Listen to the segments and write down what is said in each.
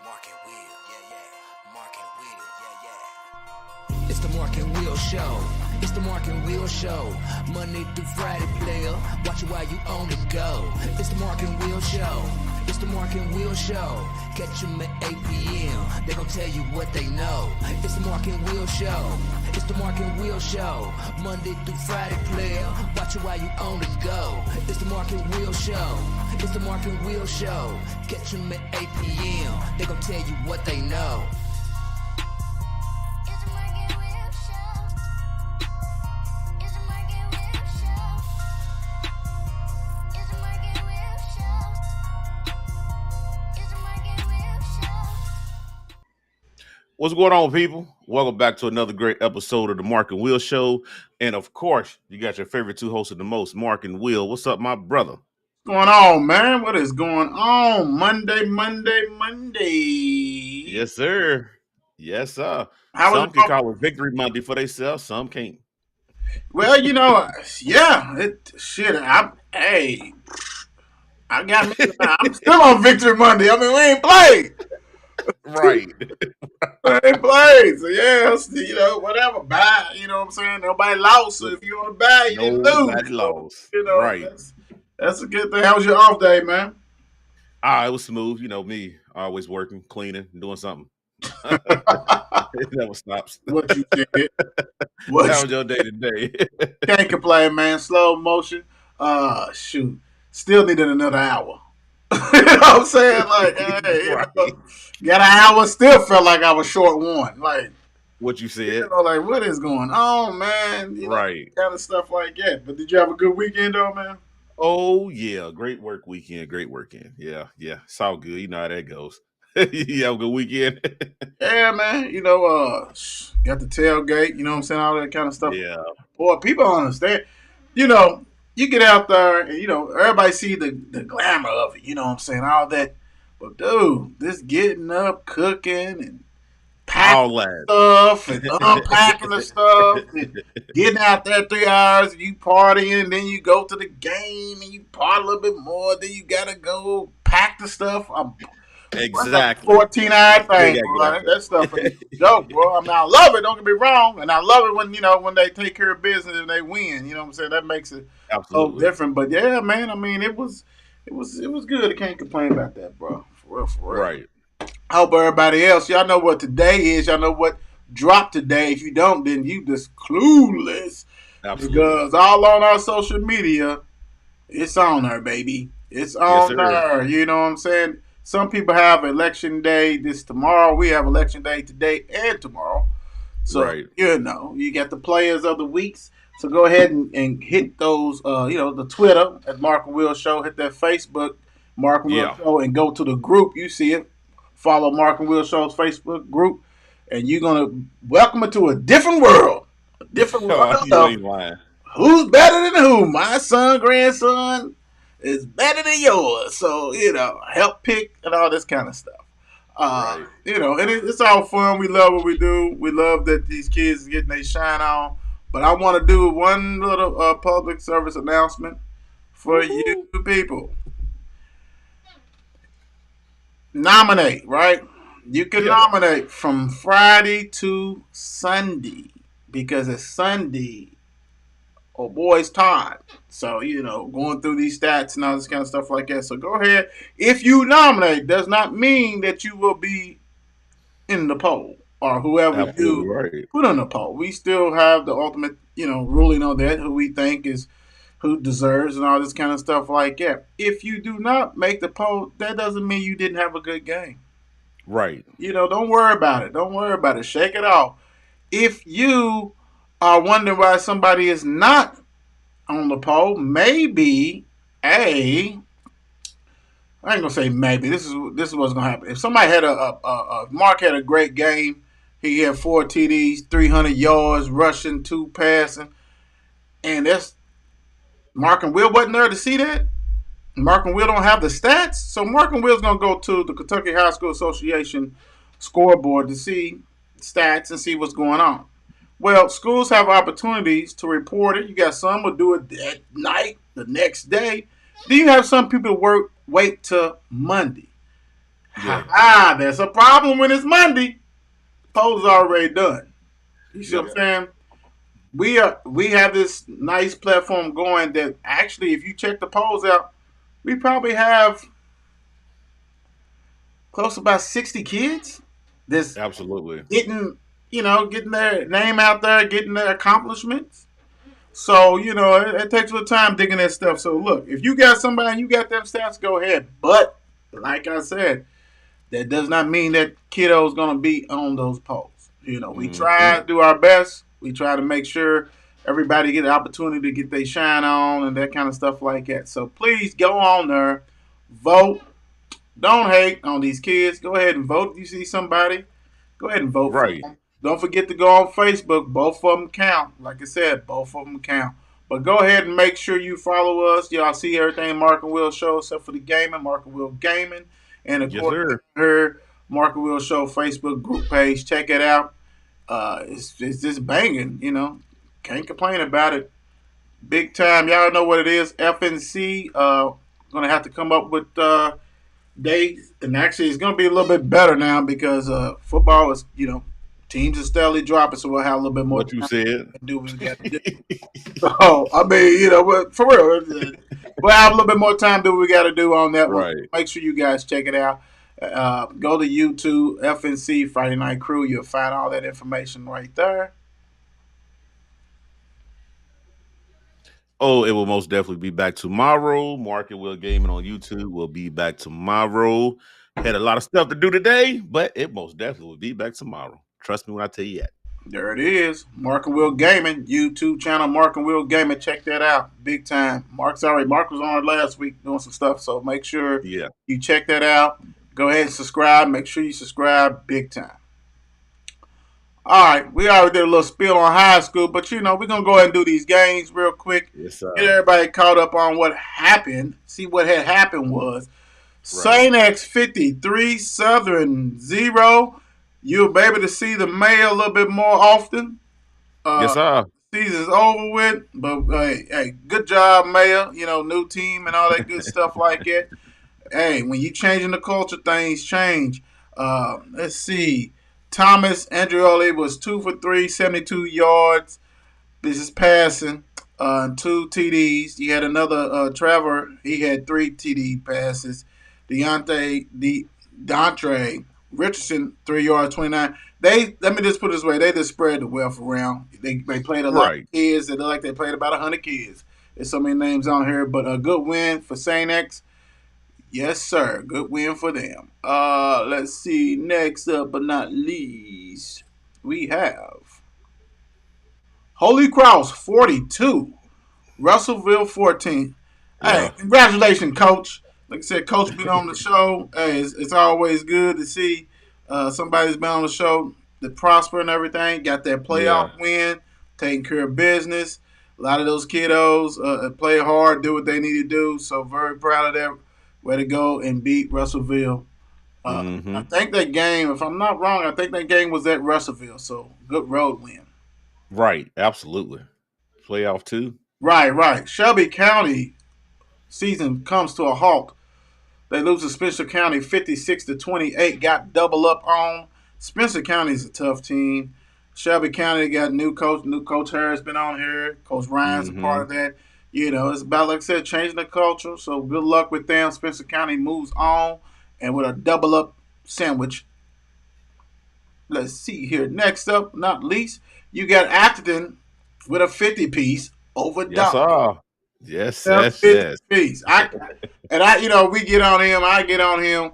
Mark and Will, yeah. Mark and Will, yeah. It's the Mark and Will Show. It's the Mark and Will Show. Monday through Friday, player. Watch it while you on the go. It's the Mark and Will Show. It's the Mark and Will Show. Catch them at 8 p.m. They gon' tell you what they know. It's the Mark and Will Show. It's the Mark and Will Show. Monday through Friday, player. Watch it while you on the go. It's the Mark and Will Show. It's the Mark and Will Show. Catch them at 8 p.m. They gon' tell you what they know. It's a Mark and Will Show. It's a Mark and Will Show. It's a Mark and Will Show. It's a Mark and Will Show. What's going on, people? Welcome back to another great episode of the Mark and Will Show. And of course, you got your favorite two hosts of the most, Mark and Will. What's up, my brother? Going on, man? What is going on? Monday. Yes, sir. Yes, sir. How Some was can call it Victory Monday for themselves. Some can't. Well, yeah. I'm still on Victory Monday. I mean, we ain't played. Right. We ain't played. So yeah, whatever. Bye. You know what I'm saying? Nobody lost. So if you on the bye, you didn't lose. Nobody lost. So, Right. That's a good thing. How was your off day, man? It was smooth. You know me, always working, cleaning, doing something. It never stops. What you did? How was your day today? Can't complain, man. Slow motion. Shoot. Still needed another hour. You know what I'm saying? Like, hey, Right. Got an hour. Still felt like I was short one. Like, What you said? like what is going on, man? Right. Kind of stuff like that. But did you have a good weekend, though, man? Oh yeah, great work weekend. Yeah. It's all good. You know how that goes. You have a good weekend. Yeah, man. Got the tailgate. You know what I'm saying? All that kind of stuff. Yeah. Boy, people don't understand. You get out there and, everybody see the glamour of it. You know what I'm saying? All that. But, dude, this getting up, cooking, and packing All that. stuff and unpacking the stuff and getting out there 3 hours and you partying, then you go to the game and you party a little bit more, then you got to go pack the stuff. Exactly. 14-hour thing, Yeah, bro. yeah. That stuff is a joke, bro. I mean, I love it. Don't get me wrong, and I love it when they take care of business and they win. You know what I'm saying? That makes it so Absolutely. different. But yeah, man. I mean, it was good. I can't complain about that, bro. For real. Right. I hope everybody else, y'all know what today is. Y'all know what dropped today. If you don't, then you just clueless. Absolutely. Because all on our social media, it's on there, baby. It's on sir. there. You know what I'm saying? Some people have election day this tomorrow. We have election day today and tomorrow. So, Right. you got the players of the weeks. So go ahead and hit those, the Twitter at Mark and Will Show. Hit that Facebook, Mark and Will Yeah. Show, and go to the group. You see it. Follow Mark and Will Show's Facebook group. And you're going to welcome it to a different world. A different world. You ain't lying. Who's better than who? My son, grandson is better than yours. So, help pick and all this kind of stuff. Right. And it's all fun. We love what we do. We love that these kids are getting their shine on. But I want to do one little public service announcement for you people. Nominate, right? You can nominate from Friday to Sunday because it's Sunday. Oh boy, it's time. So, going through these stats and all this kind of stuff like that. So go ahead. If you nominate, does not mean that you will be in the poll or whoever Absolutely you right. put on the poll. We still have the ultimate, ruling on that, who we think is who deserves and all this kind of stuff like that. If you do not make the poll, that doesn't mean you didn't have a good game. Right. Don't worry about it. Don't worry about it. Shake it off. If you are wondering why somebody is not on the poll, maybe I ain't gonna say maybe. This is what's gonna happen. If somebody had Mark had a great game, he had 4 TDs, 300 yards, rushing, 2 passing, and that's Mark and Will wasn't there to see that. Mark and Will don't have the stats, so Mark and Will's gonna go to the Kentucky High School Association scoreboard to see stats and see what's going on. Well, schools have opportunities to report it. You got some will do it that night, the next day. Then you have some people wait till Monday. Yeah. There's a problem when it's Monday. Polls already done. You see what I'm saying? We have this nice platform going that actually, if you check the polls out, we probably have close to about 60 kids that's Absolutely. getting their name out there, getting their accomplishments. So, it takes a little time digging that stuff. So, look, if you got somebody and you got them stats, go ahead. But, like I said, that does not mean that kiddo is going to be on those polls. We try to do our best. We try to make sure everybody get an opportunity to get their shine on and that kind of stuff like that. So, please go on there, vote. Don't hate on these kids. Go ahead and vote. If you see somebody, go ahead and vote for Right. them. Don't forget to go on Facebook. Both of them count. Like I said, both of them count. But go ahead and make sure you follow us. Y'all see everything Mark and Will Show except for the gaming, Mark and Will Gaming. And of Yes, course, sir. her Mark and Will Show Facebook group page. Check it out. It's just banging, Can't complain about it. Big time. Y'all know what it is. FNC. Gonna have to come up with days, and actually it's going to be a little bit better now because football is, teams are steadily dropping, so we'll have a little bit more What you time said. to do what we got to do. So, I mean, for real, we'll have a little bit more time to do what we got to do on that one. Right. Make sure you guys check it out. Go to YouTube, FNC Friday Night Crew. You'll find all that information right there. Oh, it will most definitely be back tomorrow. Mark and Will Gaming on YouTube will be back tomorrow. Had a lot of stuff to do today, but it most definitely will be back tomorrow. Trust me when I tell you that. There it is. Mark and Will Gaming, YouTube channel, Mark and Will Gaming. Check that out. Big time. Mark was on it last week doing some stuff, so make sure Yeah. you check that out. Go ahead and subscribe. Make sure you subscribe big time. All right, we already did a little spiel on high school, but we're going to go ahead and do these games real quick. Yes, sir. Get everybody caught up on what happened. See what had happened was St. X 53, Southern 0. You'll be able to see the mayor a little bit more often. Yes, sir. Season's over with, but hey, good job, mayor. New team and all that good stuff like that. Hey, when you changing the culture, things change. Let's see. Thomas Andreoli was 2 for 3, 72 yards. This is passing. 2 TDs. You had another Trevor. He had 3 TD passes. Deontay Richardson, 3 yards, 29. Let me just put it this way. They just spread the wealth around. They played a lot of kids. They look like they played about 100 kids. There's so many names on here, but a good win for St. X. Yes, sir. Good win for them. Let's see. Next up but not least, we have Holy Cross 42, Russellville 14. Yeah. Hey, congratulations, Coach. Like I said, Coach been on the show. Hey, it's always good to see somebody's been on the show that prosper and everything. Got that playoff win, taking care of business. A lot of those kiddos play hard, do what they need to do. So very proud of them. Way to go and beat Russellville. I think that game, if I'm not wrong, I think that game was at Russellville. So good road win. Right. Absolutely. Playoff too. Right. Shelby County season comes to a halt. They lose to Spencer County 56-28. Got double up on. Spencer County is a tough team. Shelby County got new coach. New Coach Harris been on here. Coach Ryan's a part of that. It's about, like I said, changing the culture. So good luck with them. Spencer County moves on. And with a double up sandwich. Let's see here. Next up, not least, you got Atherton with a 50 piece over Yes, Doc. sir. Yes. Piece. We get on him. I get on him.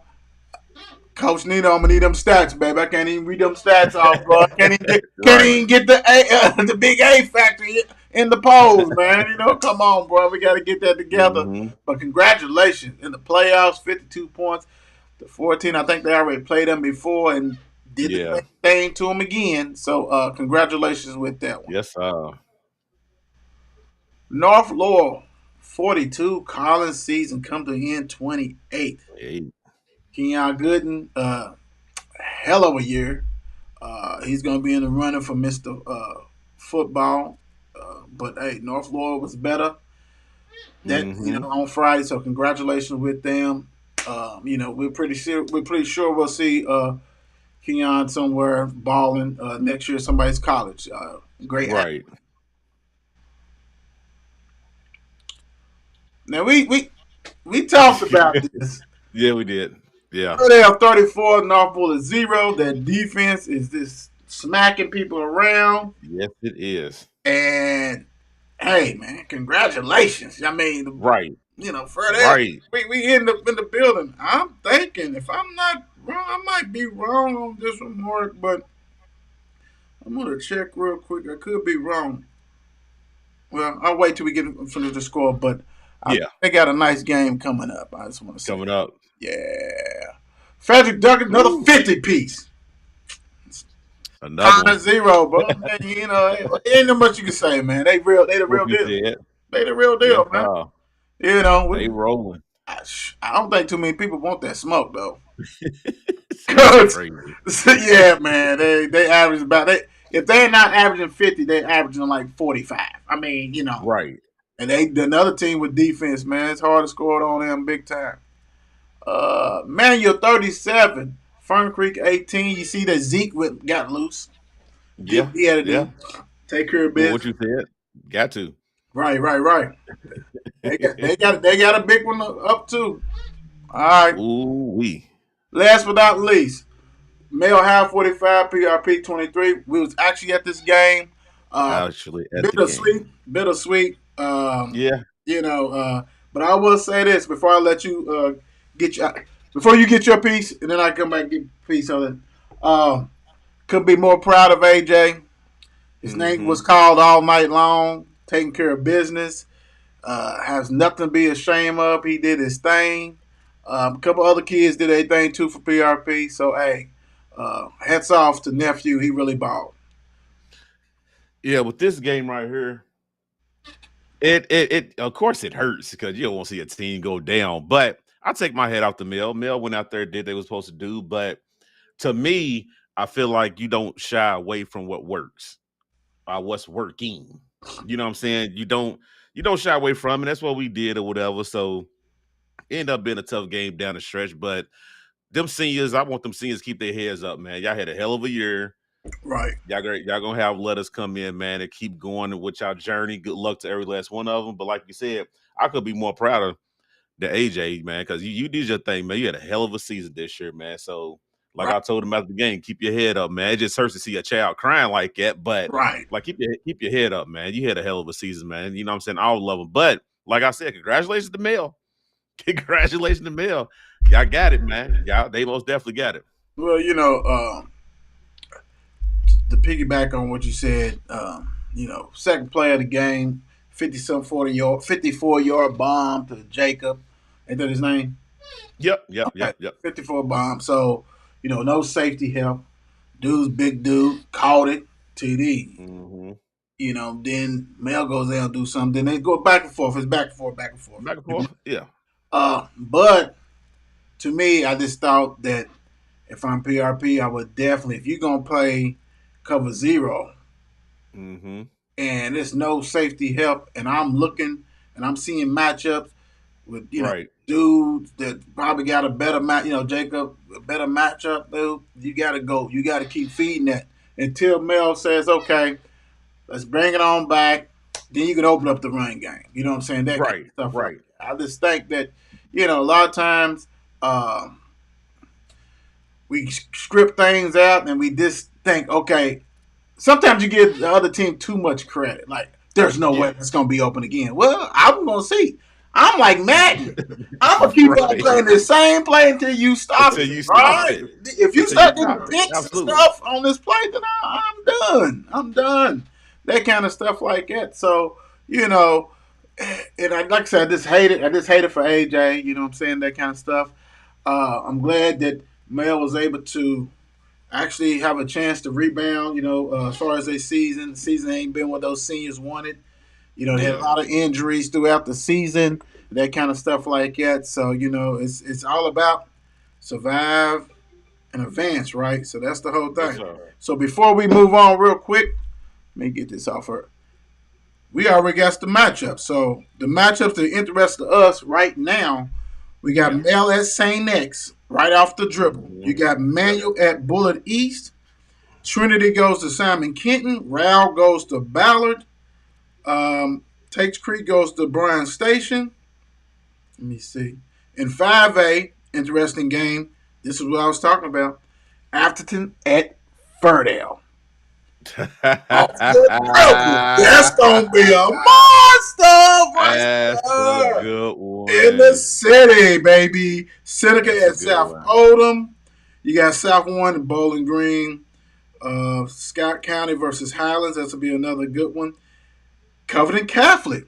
Coach Nino, I'm gonna need them stats, baby. I can't even read them stats off, bro. Can't even get the the big A factory in the polls, man. Come on, bro. We got to get that together. But congratulations in the playoffs, 52 points to 14. I think they already played them before and did the same thing to them again. So congratulations with that one. Yes, sir. North Laurel, 42. Collins season come to end 28. Hey. Keon Gooden, hell of a year. He's going to be in the running for Mr. Football. But, hey, North Laurel was better on Friday, so congratulations with them. We're pretty sure we'll see Keon somewhere balling next year. Somebody's college. Great. Right. Now we talked about this. Yeah, we did. Yeah. They have 34, North Bull is 0. That defense is just smacking people around. Yes, it is. And hey, man, congratulations. I mean, Right. for that, Right. we in the building. I'm thinking, if I'm not wrong, I might be wrong on this one, Mark, but I'm gonna check real quick. I could be wrong. Well, I'll wait till we get finish the score, but Yeah. they got a nice game coming up. I just want to say, Coming up. yeah. Frederick Duncan, another 50 piece. Another one. 0, bro. Man, ain't no much you can say, man. They the real What you deal. said. They the real deal, Yes, man. they rolling. I don't think too many people want that smoke though. Crazy. Yeah, man. They average if they're not averaging 50, they're averaging like 45. I mean, Right. and another team with defense, man. It's hard to score on them big time. Manual 37, Fern Creek 18. You see that Zeke got loose. Yeah. He had to Yeah. take care of Well, business. what you said? Got to. Right. They got a big one up too. All right. Ooh wee. Last but not least, male high 45, PRP 23. We was actually at this game. Actually, at the game. Bittersweet. Yeah. But I will say this before I let you before you get your piece, and then I come back and get a piece of it. Could be more proud of AJ. His name was called all night long, taking care of business. Has nothing to be ashamed of. He did his thing. A couple other kids did their thing too for PRP. So hey, hats off to nephew. He really balled. Yeah, with this game right here, it of course it hurts because you don't want to see a team go down. But I take my head off the Mel. Mel went out there, did what they were supposed to do. But to me, I feel like you don't shy away from what works, what's working. You know what I'm saying? You don't shy away from it. That's what we did or whatever. So it ended up being a tough game down the stretch. But them seniors, I want them seniors to keep their heads up, man. Y'all had a hell of a year. Right. Y'all gonna have letters come in, man, and keep going with y'all journey. Good luck to every last one of them. But like you said, I could be more proud of the AJ, man, because you did your thing, man. You had a hell of a season this year, man. So, like I told him after the game, keep your head up, man. It just hurts to see a child crying like that, but like keep your head up, man. You had a hell of a season, man. You know what I'm saying? I love him, but like I said, congratulations to Mel. Congratulations to Mel. Y'all got it, man. They most definitely got it. Well, to piggyback on what you said, second play of the game, 54-yard bomb to Jacob. Ain't that his name? Yep. 54 bomb. So, no safety help. Dude's big dude, caught it, TD. Mm-hmm. Then Mel goes there and do something. Then they go back and forth. It's back and forth. Back and forth, yeah. But to me, I just thought that if I'm PRP, I would definitely, if you're going to play cover 0, mm-hmm. and there's no safety help, and I'm looking and I'm seeing matchups with dudes that probably got a better Jacob, a better matchup, dude. You got to go. You got to keep feeding that until Mel says, okay, let's bring it on back. Then you can open up the run game. You know what I'm saying? That kind of stuff. Right. I just think that, a lot of times we script things out and we just think, okay, sometimes you give the other team too much credit. Like, there's no way it's going to be open again. Well, I'm going to see. I'm like Madden. I'm going to keep on playing the same play until you stop it. If you start getting picks and stuff on this play, then I'm done. I'm done. That kind of stuff like that. So, and like I said, I just hate it for AJ. You know what I'm saying? That kind of stuff. I'm glad that Mel was able to actually have a chance to rebound, as far as their season. The season ain't been what those seniors wanted. They had a lot of injuries throughout the season, that kind of stuff like that. So, it's all about survive and advance, right? So that's the whole thing. Yes, so before we move on real quick, let me get this off her. We already got the matchups. So the matchups that interest us right now We got Yeah. Mel at St. X right off the dribble. You Mhm. got Manuel at Bullet East. Trinity goes to Simon Kenton. Raul goes to Ballard. Takes Creek goes to Bryan Station. Let me see. In 5A, interesting game. This is what I was talking about. Afterton at Ferdale. Off the dribble. That's going to be a monster right That's a there. good one. In the city, baby. Seneca That's a at good South one. Oldham. You got South One and Bowling Green. Scott County versus Highlands. That's will be another good one. Covington Catholic.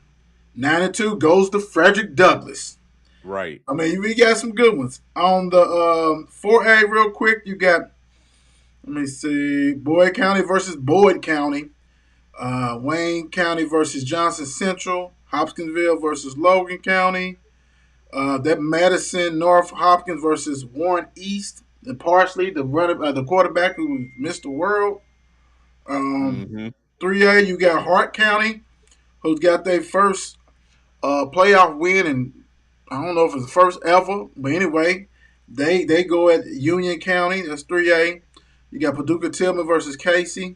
9-2 goes to Frederick Douglass. Right. I mean, we got some good ones. On the 4A, real quick, you got, let me see, Boyd County versus Boyd County. Wayne County versus Johnson Central. Hopkinsville versus Logan County. That Madison North Hopkins versus Warren East. And Parsley, the quarterback who missed the world. Mm-hmm. 3A, you got Hart County, who's got their first playoff win, and I don't know if it's the first ever, but anyway, they go at Union County. That's 3A. You got Paducah Tillman versus Casey.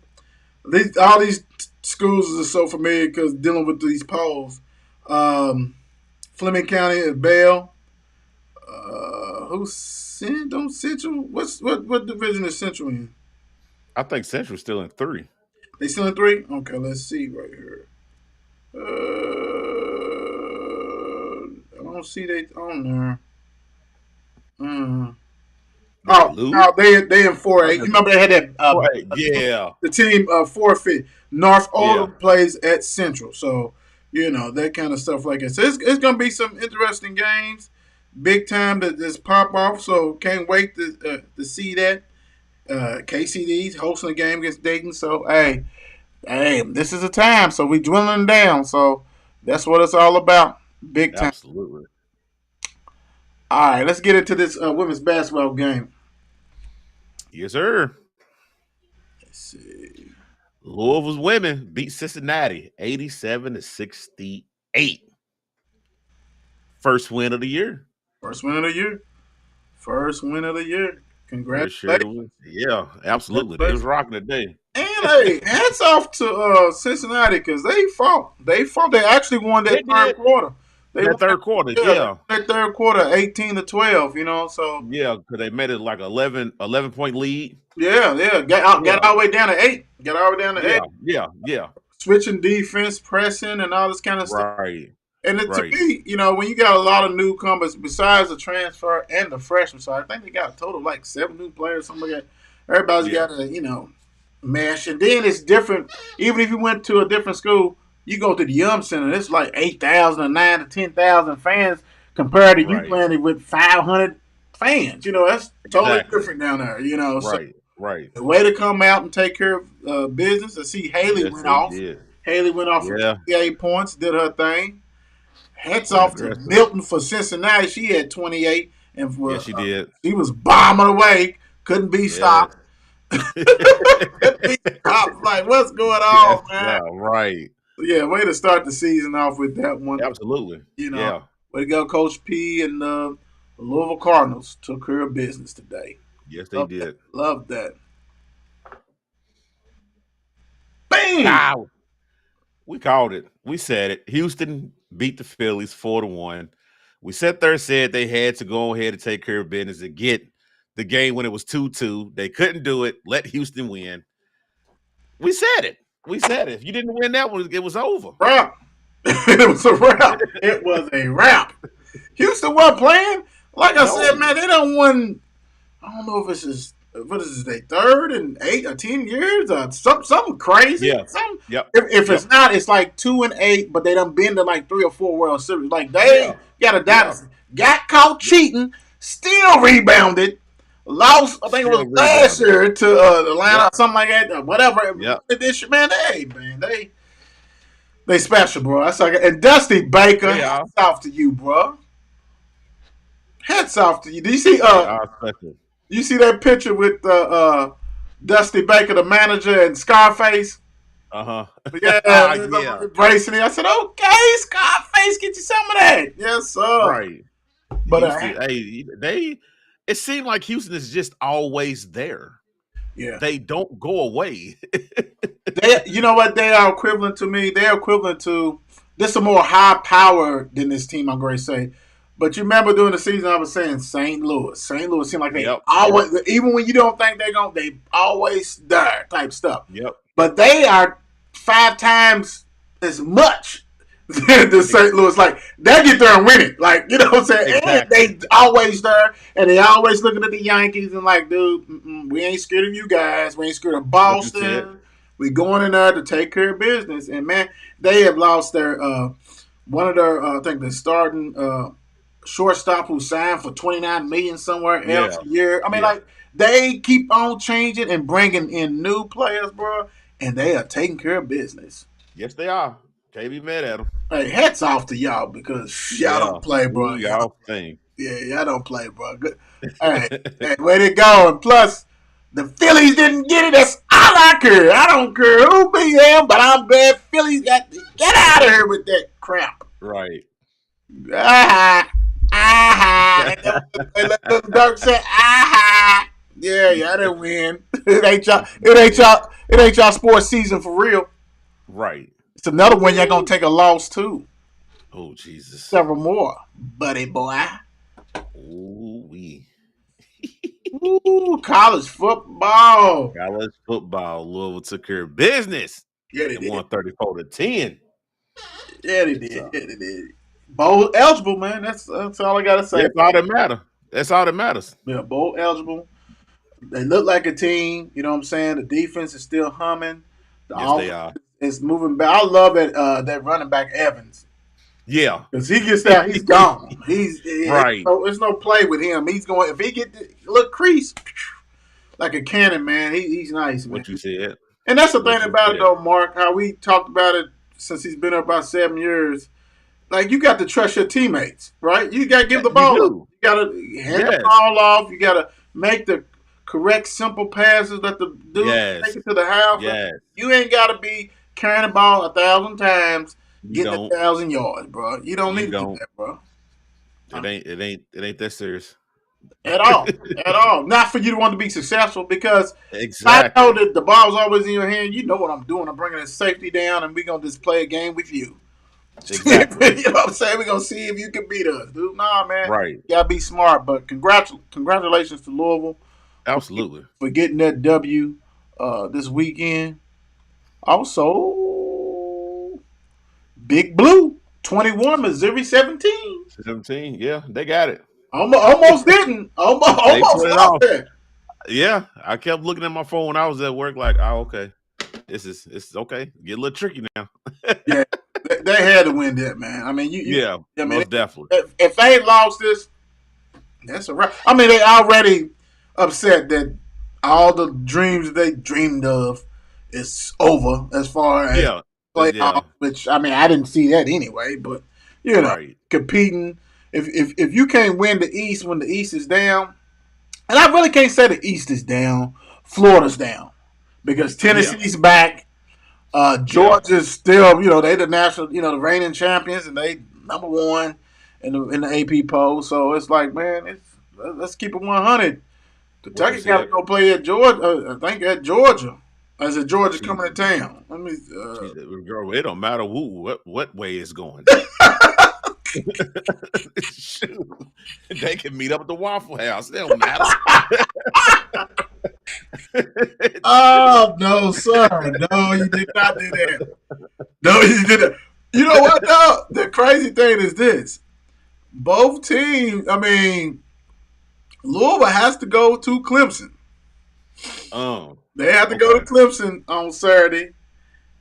All these schools are so familiar because dealing with these polls. Fleming County at Bell. Who's Central? What division is Central in? I think Central's still in 3. They still in 3? Okay, let's see right here. I don't see they on there. Oh, Lou? no, they in 4A. You remember they had that Right. Yeah. the team forfeit. North Oldham Yeah. plays at Central, so you know that kind of stuff like that. So it's gonna be some interesting games, big time that just pop off. So can't wait to see that. KCD's hosting a game against Dayton, so hey, this is a time. So we dwindling down. So that's what it's all about. Big time. Absolutely. All right, let's get into this women's basketball game. Yes, sir. Let's see. Louisville's women beat Cincinnati 87-68. First win of the year. First win of the year. First win of the year. For Congratulations. sure. Yeah, absolutely. They was rocking today. And hey, hats off to Cincinnati because they fought. They fought. They actually won that They third did. quarter. They That won third quarter, yeah. that third quarter, 18-12. You know, so Yeah, because they made it like 11-point lead. yeah. Got all the way down to 8. Got all the way down to 8. Yeah. Switching defense, pressing, and all this kind of stuff. Right. And to Right. me, you know, when you got a lot of newcomers besides the transfer and the freshman, so I think they got a total of like 7 new players, something like that. Everybody's Yeah. got to, mash. And then it's different. Even if you went to a different school, you go to the Yum Center, it's like 8,000 or 9,000 to 10,000 fans compared to you Right. playing it with 500 fans. You know, that's totally Exactly. different down there, you know. So Right. the way to come out and take care of business. I see Haley Yes, went they off. did. Haley went off for Yeah. 58 points, did her thing. Hats off to Aggressive. Milton for Cincinnati. She had 28, and for, Yeah, she did. she was bombing away. Couldn't be stopped. Couldn't be stopped. Like, what's going on, man? Yeah, right. Yeah, way to start the season off with that one. Absolutely. You know, Yeah. way to go, Coach P and the Louisville Cardinals took care of business today. Yes, they Love did. that. Love that. Bam! Wow. We called it. We said it. Houston beat the Phillies 4-1. We sat there and said they had to go ahead and take care of business and get the game when it was 2-2. They couldn't do it. Let Houston win. We said it. If you didn't win that one, it was over. Wrap. It was a wrap. It was a wrap. Houston wasn't playing. Like I No. said, man, they done won. I don't know if it's just what is this? They third in 8 or 10 years or something crazy. Yeah. Something. Yep. If it's not, it's like 2 and 8, but they done been to like 3 or 4 World Series. Like they got a dynasty. Got caught cheating, still rebounded. Lost, I think it was Still last year to Atlanta, Yep. something like that, or whatever. Yep. This man, they special, bro. That's like, and Dusty Baker, Yeah. hats off to you, bro. Hats off to you. Do you see? Special. You see that picture with Dusty Baker, the manager, and Scarface? Uh-huh. Yeah, Yeah. embracing it. I said, okay, Scarface, get you some of that. Yes, sir. Right. But Houston, hey, it seemed like Houston is just always there. yeah, They don't go away. you know what? They are equivalent to me. They're equivalent to this. A more high power than this team. I'm going to say. But you remember during the season, I was saying St. Louis. St. Louis seemed like they Yep. always, even when you don't think they always there type stuff. Yep. But they are 5 times as much than St. Louis. Like, they get there and win it. Like, you know what I'm saying? Exactly. And they always there, and they always looking at the Yankees and like, dude, we ain't scared of you guys. We ain't scared of Boston. We going in there to take care of business. And, man, they have lost their one of their, I think, the starting shortstop who signed for $29 million somewhere else a year. I mean, like, they keep on changing and bringing in new players, bro, and they are taking care of business. Yes, they are. Can't be mad at them. Hey, hats off to y'all because y'all don't play, bro. Y'all think. Yeah, y'all don't play, bro. Good. Hey, way to go. And plus, the Phillies didn't get it. That's all I care. I don't care who beat them, but I'm glad Phillies got to get out of here with that crap. Right. And Dirk said, yeah, I didn't win. It ain't y'all sports season for real. Right. It's another one y'all gonna take a loss too. Oh Jesus. Several more, buddy boy. Ooh wee. Ooh, college football. College football. Louisville took care of business. Yeah, they They did. won 34-10. Yeah, they did. Yeah, they did. Bowl eligible, man. That's all I gotta say. That's all that matters. That's all that matters. Yeah, bowl eligible. They look like a team. You know what I'm saying? The defense is still humming. The Yes, they are. is moving back. I love that running back Evans. Yeah. Because he gets down, he's gone. He's Right. There's no play with him. He's going. If he get the look crease like a cannon, man. He's nice, man. What you said. And that's the What thing you about it, said. though, Mark. How we talked about it since he's been there about 7 years. Like, you got to trust your teammates, right? You got to give the ball up. do. You got to hand the ball off. You got to make the correct, simple passes. Let the dude take it to the house. Yes. You ain't got to be carrying the ball 1,000 times, You getting don't. 1,000 yards, bro. You don't need to do that, bro. It ain't that serious. At all. At all. Not for you to want to be successful because Exactly. I know that the ball's always in your hand. You know what I'm doing. I'm bringing the safety down, and we're going to just play a game with you. Exactly. You know what I'm saying? We're going to see if you can beat us, dude. Nah, man. Right. You got to be smart. But congratulations to Louisville Absolutely. for getting that W this weekend. Also, Big Blue, 21, Missouri 17. 17. Yeah, they got it. Almost didn't. Almost put it lost off. that. Yeah, I kept looking at my phone when I was at work, like, oh, okay, it's okay. Get a little tricky now. Yeah, they had to win that, man. I mean, Yeah, I mean, most definitely. if they lost this, that's a wrap. I mean, they already upset that all the dreams that they dreamed of is over as far as Yeah, playoff. Which I mean, I didn't see that anyway. But you know, right. competing. If you can't win the East when the East is down, and I really can't say the East is down, Florida's down because Tennessee's back. Georgia's still, you know, they the national, you know, the reigning champions, and they number one in the AP poll. So it's like, man, let's keep it 100. Kentucky got to go play at Georgia. I think at Georgia. As if Georgia's coming to town. Let me. Girl, it don't matter what way it's going. Shoot. They can meet up at the Waffle House. It don't matter. Oh no, sir! No, you did not do that. No, you didn't. You know what? Though the crazy thing is this: both teams. I mean, Louisville has to go to Clemson. They have to go to Clemson on Saturday.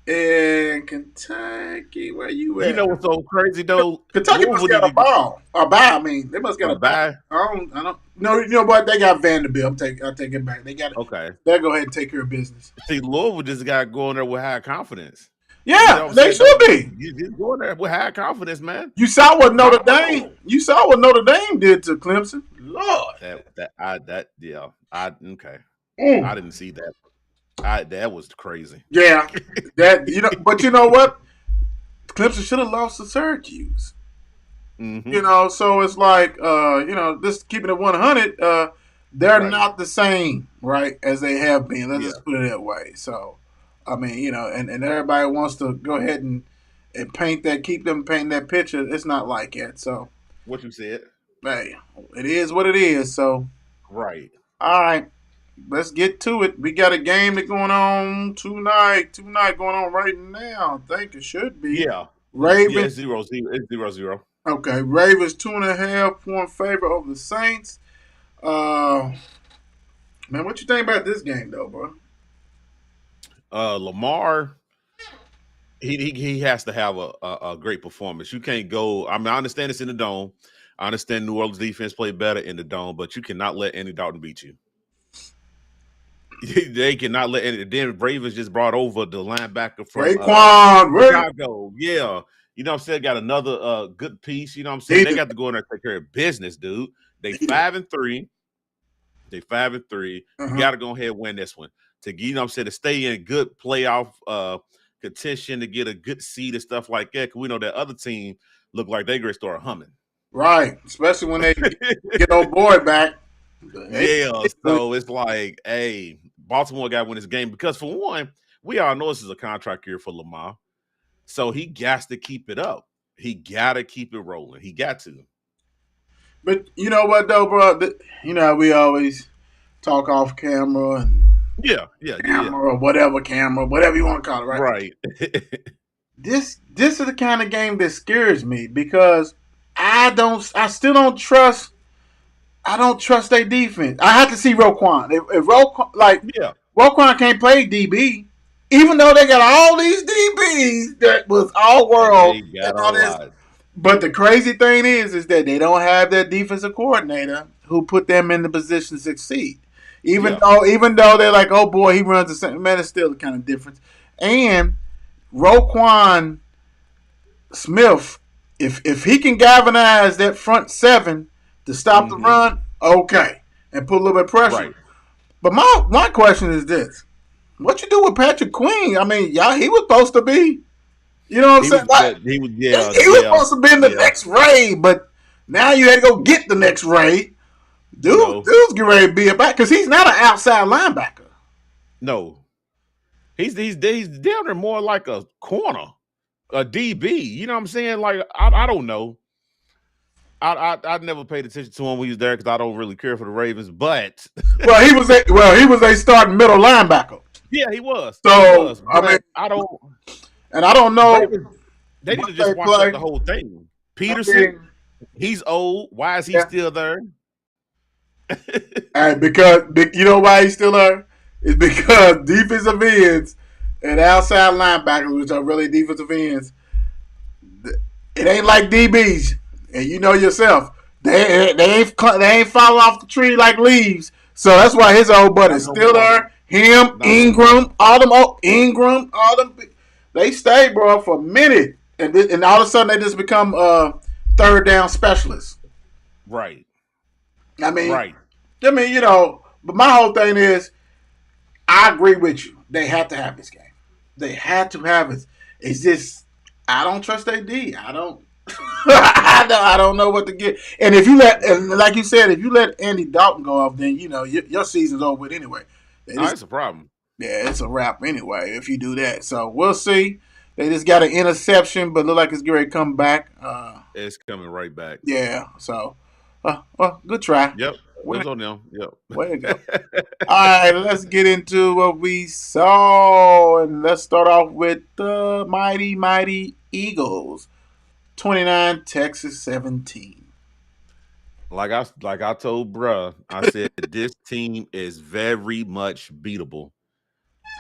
And Kentucky, where you at? You know what's so crazy though? Kentucky must got a bye. I mean, they must got a bye. I don't. No, you know what? They got Vanderbilt. I'll take it back. They got it. Okay. They'll go ahead and take care of business. See, Louisville just got going there with high confidence. Yeah, You know what I'm they saying? should be. You just going there with high confidence, man. You saw what Notre Dame. You saw what Notre Dame did to Clemson. Lord. Okay. Mm. I didn't see that. That was crazy. Yeah, that but you know what? Clemson should have lost to Syracuse. Mm-hmm. You know, so it's like just keeping it 100. They're Right. not the same, right, as they have been. Let's Yeah. just put it that way. So, I mean, and everybody wants to go ahead and keep them painting that picture. It's not like that. So, What you said. hey, it is what it is. So, Right. all right, let's get to it. We got a game that's going on tonight. Tonight going on right now. I think it should be Yeah. Yeah. Ravens. It's 0-0. It's 0-0. Okay, Ravens 2.5 point favor over the Saints. Uh, man, what you think about this game though, bro? Lamar, he has to have a great performance. You can't go. I mean, I understand it's in the dome. I understand New Orleans defense played better in the dome, but you cannot let Andy Dalton beat you. They cannot let any. Then Ravens just brought over the linebacker from Raekwon, Chicago. Yeah. You know what I'm saying? Got another good piece. You know what I'm saying? He They did. got to go in there and take care of business, dude. They He did. 5-3. They 5-3. You Uh-huh. got to go ahead and win this one. You know what I'm saying, to stay in good playoff contention, to get a good seed and stuff like that. Because we know that other team look like they going to start humming. Right, especially when they get old boy back. Yeah, so it's like, hey, Baltimore got to win this game because, for one, we all know this is a contract year for Lamar. So he got to keep it up. He got to keep it rolling. He got to. But you know what though, bro? You know how we always talk off camera and Yeah. camera or whatever you want to call it, right? Right. This is the kind of game that scares me because I still don't trust. I don't trust their defense. I have to see Roquan. If Yeah. Roquan can't play DB, even though they got all these DBs that was all world They got and all a this. lot. But the crazy thing is that they don't have that defensive coordinator who put them in the position to succeed. Even though they're like, oh boy, he runs the same. Man, it's still the kind of difference. And Roquan Smith, if he can galvanize that front seven to stop the run, okay, and put a little bit of pressure. Right. But my question is this: what you do with Patrick Queen? I mean, he was supposed to be. You know what I'm saying? He was supposed to be in the next raid, but now you had to go get the next raid. Dude's getting ready to be a back because he's not an outside linebacker. No. He's down there more like a corner, a DB. You know what I'm saying? Like, I don't know. I never paid attention to him when he was there because I don't really care for the Ravens. But he was a starting middle linebacker. Yeah, he was. So I mean, I don't know. They need to just watch out the whole thing. Peterson, he's old. Why is he still there? And because you know why he's still there? It's because defensive ends and outside linebackers, which are really defensive ends, it ain't like DBs, and you know yourself. They ain't falling off the tree like leaves. So that's why his old buddy's still there. Him, Ingram, all them, they stay, bro, for a minute, and all of a sudden they just become third down specialists. Right. I mean, but my whole thing is, I agree with you. They have to have this game. They had to have it. It's just, I don't trust AD. I don't. I don't know what to get. And like you said, if you let Andy Dalton go off, then your season's over with anyway. That's a problem. Yeah, it's a wrap anyway if you do that. So we'll see. They just got an interception, but look like it's going to come back. It's coming right back. Yeah. So, good try. Yep. What's on them? Yep. Way to go. All right, let's get into what we saw, and let's start off with the mighty Eagles, 29, Texas 17. Like I told bruh, I said this team is very much beatable.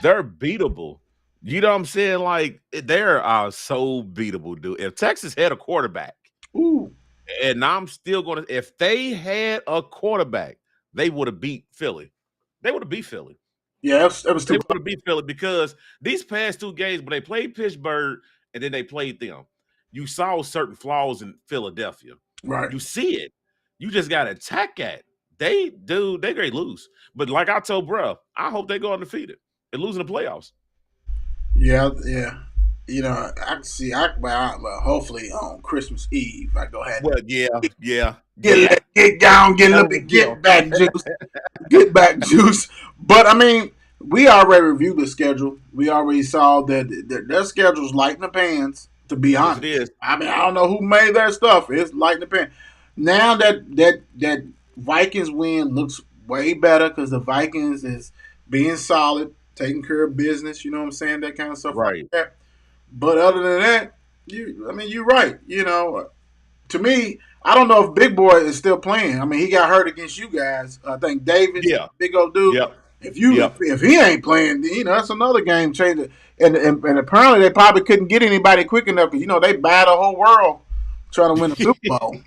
They're beatable. You know what I'm saying? Like, they are so beatable, dude. If Texas had a quarterback, and I'm still going to, if they had a quarterback, they would have beat Philly. They would have beat Philly. Yeah, it was too. They would have beat Philly because these past two games, when they played Pittsburgh and then they played them, you saw certain flaws in Philadelphia. Right. You see it. You just got to attack at. They great lose. But like I told bruh, I hope they go undefeated and lose in the playoffs. Yeah. You know, I can see. Well, hopefully on Christmas Eve, I go ahead Well, yeah. get down, get a little Hell of a bit, deal. get back juice. But I mean, we already reviewed the schedule. We already saw that their schedule's light in the pans. To be Yes, it honest, is. I mean, I don't know who made that stuff. It's light in the pan. Now that Vikings win looks way better because the Vikings is being solid, taking care of business. You know what I'm saying? That kind of stuff like Right. that. But other than that, I mean, you're right. You know, to me, I don't know if Big Boy is still playing. I mean, he got hurt against you guys. I think Davis, Yeah. big old dude. Yep. If he ain't playing, you know that's another game changer. And apparently they probably couldn't get anybody quick enough because you know they buy the whole world trying to win the Super Bowl.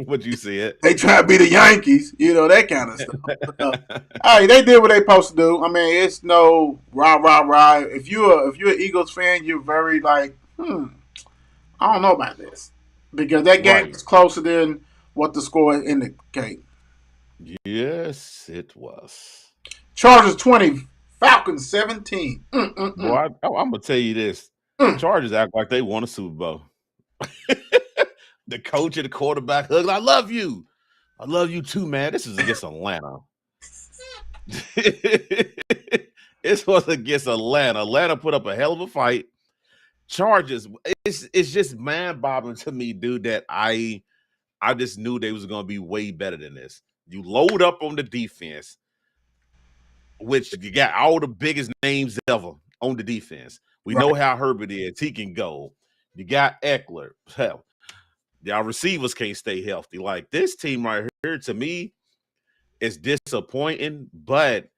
What you see it? They try to be the Yankees, you know that kind of stuff. Hey, they did what they supposed to do. I mean, it's no rah rah rah. If you're an Eagles fan, you're very like, I don't know about this because that game Right. is closer than what the score indicate. Yes, it was. Chargers 20, Falcons 17. Boy, I'm gonna tell you this: Mm. Chargers act like they won a Super Bowl. The coach and the quarterback hug. I love you. I love you too, man. This is against Atlanta. This was against Atlanta. Atlanta put up a hell of a fight. Chargers, it's just mind-boggling to me, dude, that I just knew they was gonna be way better than this. You load up on the defense, which you got all the biggest names ever on the defense. We know how Herbert is. He can go. You got Eckler. Hell, y'all receivers can't stay healthy. Like this team right here, to me, is disappointing, but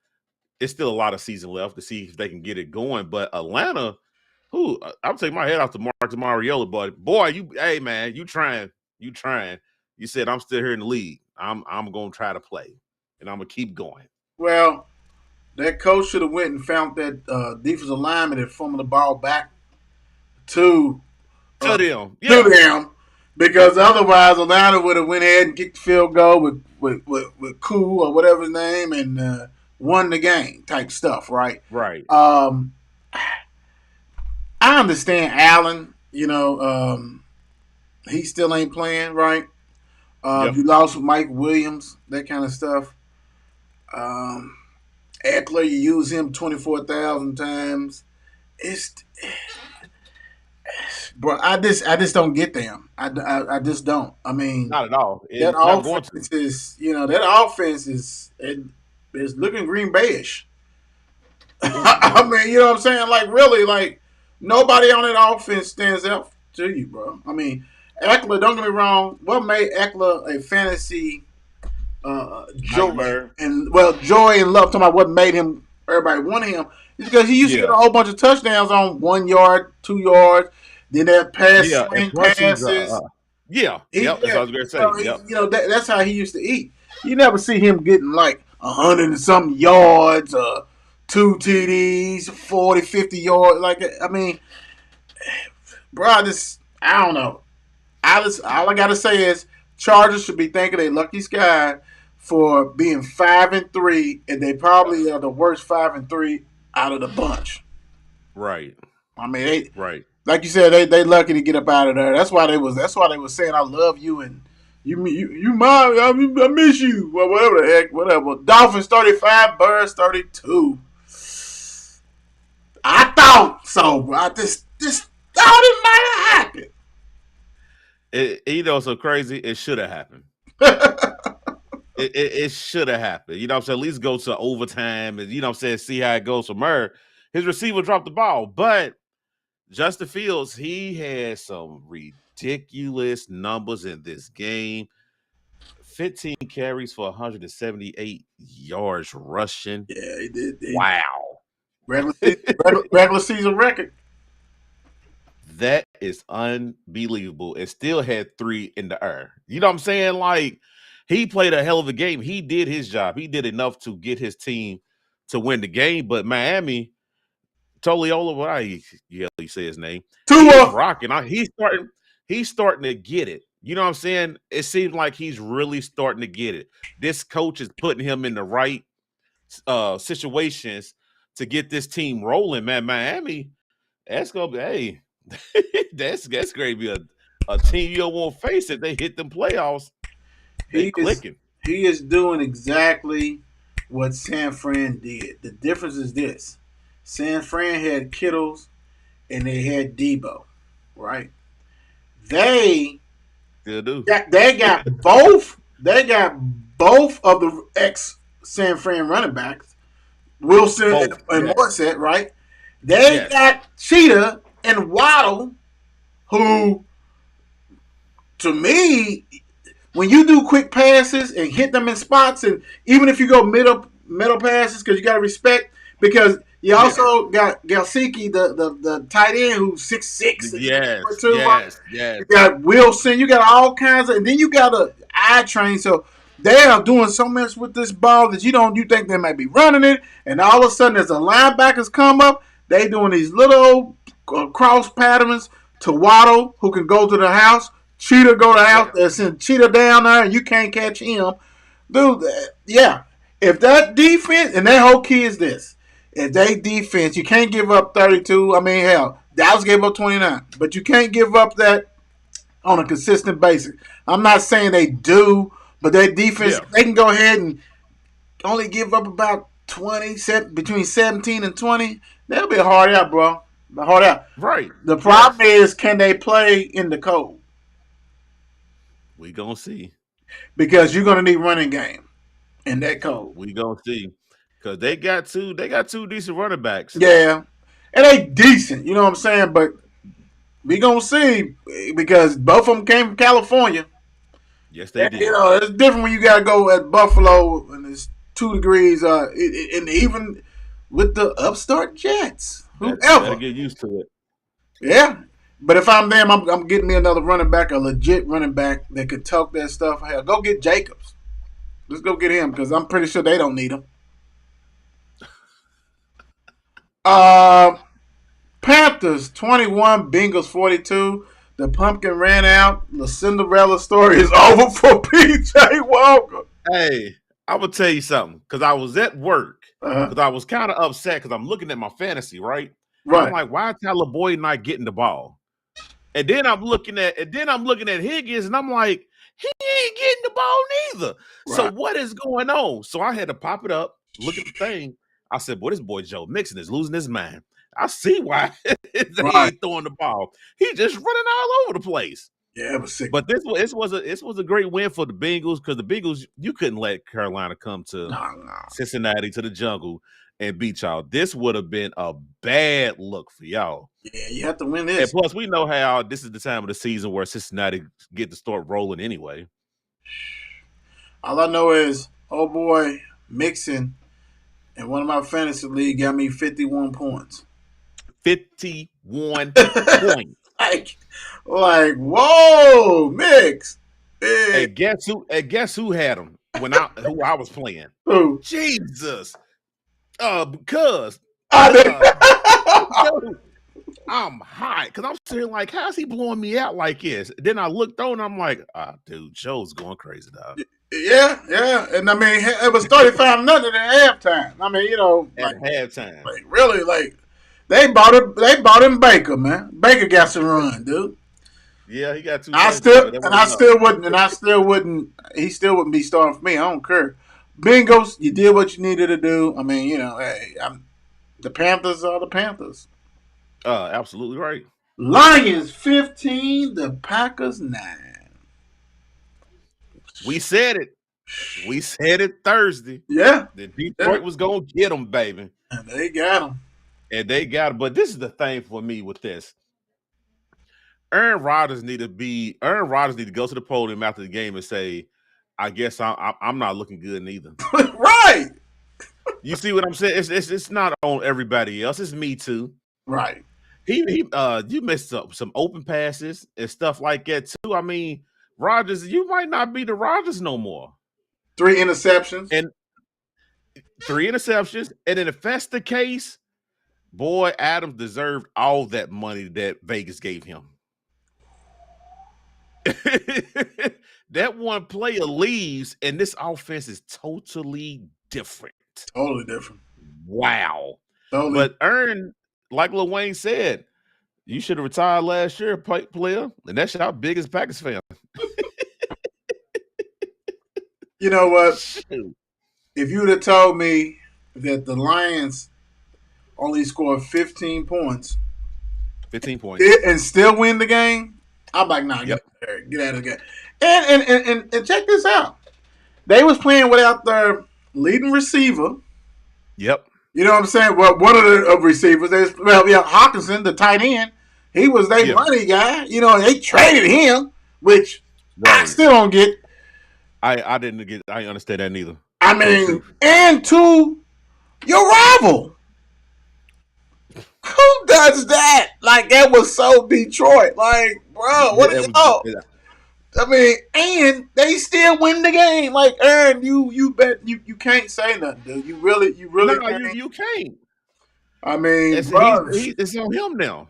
it's still a lot of season left to see if they can get it going. But Atlanta, I'm taking my head off to Marcus Mariota, but boy, hey man, you trying. You said I'm still here in the league. I'm gonna try to play, and I'm gonna keep going. Well, that coach should have went and found that defensive lineman and fumbled the ball back to To them, to them because otherwise Atlanta would have went ahead and kicked the field goal with Koo or whatever his name and won the game type stuff, right? right. I understand Allen. You know, he still ain't playing, right? Yep. You lost Mike Williams, that kind of stuff. Eckler, you use him 24,000 times. It's bro, I just don't get them. I just don't. I mean, Not at all. that It's not going to. offense is that offense is looking Green Bayish. I mean, you know what I'm saying? Like really, like nobody on that offense stands out to you, bro. I mean, Eckler. Don't get me wrong. What made Eckler a fantasy joy Nightmare. joy and love? Talking about what made him everybody want him is because he used to get a whole bunch of touchdowns on 1 yard, 2 yards. Then that Yeah, and swing plus he's passes. yep. That's what I was gonna say. So Yep. you know that's how he used to eat. You never see him getting like 100 and something yards, 2 TDs, 40, 50 yards. Like I mean, bro, I don't know. All I gotta say is Chargers should be thanking a lucky sky for being 5-3, and they probably are the worst 5-3 out of the bunch. Right. I mean, they Right. like you said, they lucky to get up out of there. That's why they was saying I love you and you mine. I miss you. Well, whatever the heck, whatever. Dolphins 35, Birds 32. I thought so, bro. I just thought it might have happened. You know, so crazy. It should have happened. It should have happened. You know what I'm saying? At least go to overtime and, you know what I'm saying, see how it goes from there. His receiver dropped the ball, but Justin Fields, he had some ridiculous numbers in this game. 15 carries for 178 yards rushing. Yeah, he did. Wow. Regular season record. That is unbelievable. It still had 3 in the air. You know what I'm saying? Like, he played a hell of a game. He did his job. He did enough to get his team to win the game. But Miami, Toliola, what you say his name? He's Tua. rocking. He's starting to get it. You know what I'm saying? It seems like he's really starting to get it. This coach is putting him in the right situations to get this team rolling, man. Miami, that's gonna be that's great. Be a team you don't want to face if they hit them playoffs. They He is clicking. he is doing exactly what San Fran did. The difference is this: San Fran had Kittles and they had Debo, right? They Still do. they got both. They got both of the ex San Fran running backs, Wilson Both. and Yes. Morissette, right? They Yes. got Cheetah and Waddle, who, to me, when you do quick passes and hit them in spots, and even if you go middle passes, because you got to respect, because you also got Galsiki, the tight end, who's 6'6", Yes. 2, Yes. Yes. you got Wilson, you got all kinds of, and then you got a eye train. So they are doing so much with this ball that you think they might be running it, and all of a sudden as the linebackers come up, they doing these little cross patterns to Waddle, who can go to the house. Cheetah go to the house, and send Cheetah down there, and you can't catch him, dude. Yeah, if that defense, and their whole key is this: if they defense, you can't give up 32. I mean, hell, Dallas gave up 29, but you can't give up that on a consistent basis. I'm not saying they do, but their defense, they can go ahead and only give up about 20, between 17 and 20. They'll be hard out, bro. Hard out. Right. The problem is, can they play in the cold? We gonna see. Because you're gonna need running game in that cold. We gonna see. Because they got two decent running backs. Yeah. And they decent, you know what I'm saying? But we gonna see, because both of them came from California. Yes, they did. You know, it's different when you gotta go at Buffalo and it's 2 degrees, and even with the upstart Jets. Whoever. Better get used to it. Yeah. But if I'm them, I'm getting me another running back, a legit running back that could talk that stuff. Hell, go get Jacobs. Let's go get him, because I'm pretty sure they don't need him. Panthers 21, Bengals 42. The pumpkin ran out. The Cinderella story is over for PJ Walker. Hey, I'm gonna tell you something, because I was at work, because I was kind of upset because I'm looking at my fantasy, right? Right. I'm like, why is Tyler Boyd not getting the ball? And then I'm looking at Higgins, and I'm like, he ain't getting the ball neither. Right. So what is going on? So I had to pop it up, look at the thing. I said, boy, this boy Joe Mixon is losing his mind. I see why they ain't throwing the ball. He just running all over the place. Yeah, it was sick. But this was a great win for the Bengals, because the Bengals, you couldn't let Carolina come to Cincinnati, to the jungle, and beat y'all. This would have been a bad look for y'all. Yeah, you have to win this. And plus, we know how this is the time of the season where Cincinnati get to start rolling anyway. All I know is, oh boy, Mixon in one of my fantasy league got me 51 points. 51 points. Like, whoa, Mix. Hey, guess who had him who I was playing? Who? Jesus. Because I'm hot, because I'm sitting like, how's he blowing me out like this? Then I looked on and I'm like, dude, Joe's going crazy, dog. Yeah. And I mean, it was 35-0 at halftime. I mean, you know, at halftime. Like, really, like, they bought him Baker, man. Baker got some run, dude. Yeah, he got 2. I still wouldn't. He still wouldn't be starting for me. I don't care. Bengals, you did what you needed to do. I mean, you know, hey, the Panthers are the Panthers. Absolutely right. Lions 15, the Packers 9. We said it. We said it Thursday. Yeah. That Detroit was going to get them, baby. And they got them. And they got them. But this is the thing for me with this. Aaron Rodgers need to go to the podium after the game and say, I guess I'm not looking good neither. Right. You see what I'm saying? It's not on everybody else. It's me too. Right. You missed up some open passes and stuff like that too. I mean, Rodgers, you might not be the Rodgers no more. 3 interceptions. And then if that's the case, boy, Adams deserved all that money that Vegas gave him. That one player leaves, and this offense is totally different. Totally different. Wow. Totally. But Aaron, like Lil Wayne said, You should have retired last year, player, and that's your biggest Packers fan. You know what? Shoot. If you would have told me that the Lions only scored 15 points 15 points. and still win the game, I'm like, nah, Yep. get out of the game. And check this out. They was playing without their leading receiver. Yep. You know what I'm saying? Well, one of the receivers, Hawkinson, the tight end, he was their Yeah. money guy. You know, they traded him, which I Right. still don't get. I didn't get. I understand that neither. I mean, and to your rival. Who does that? Like, that was so Detroit. Like, bro, what is up? I mean, and they still win the game. Like, Aaron, you bet you can't say nothing, dude. You really No, can't. you can't. I mean, It's, bro, it's on him now.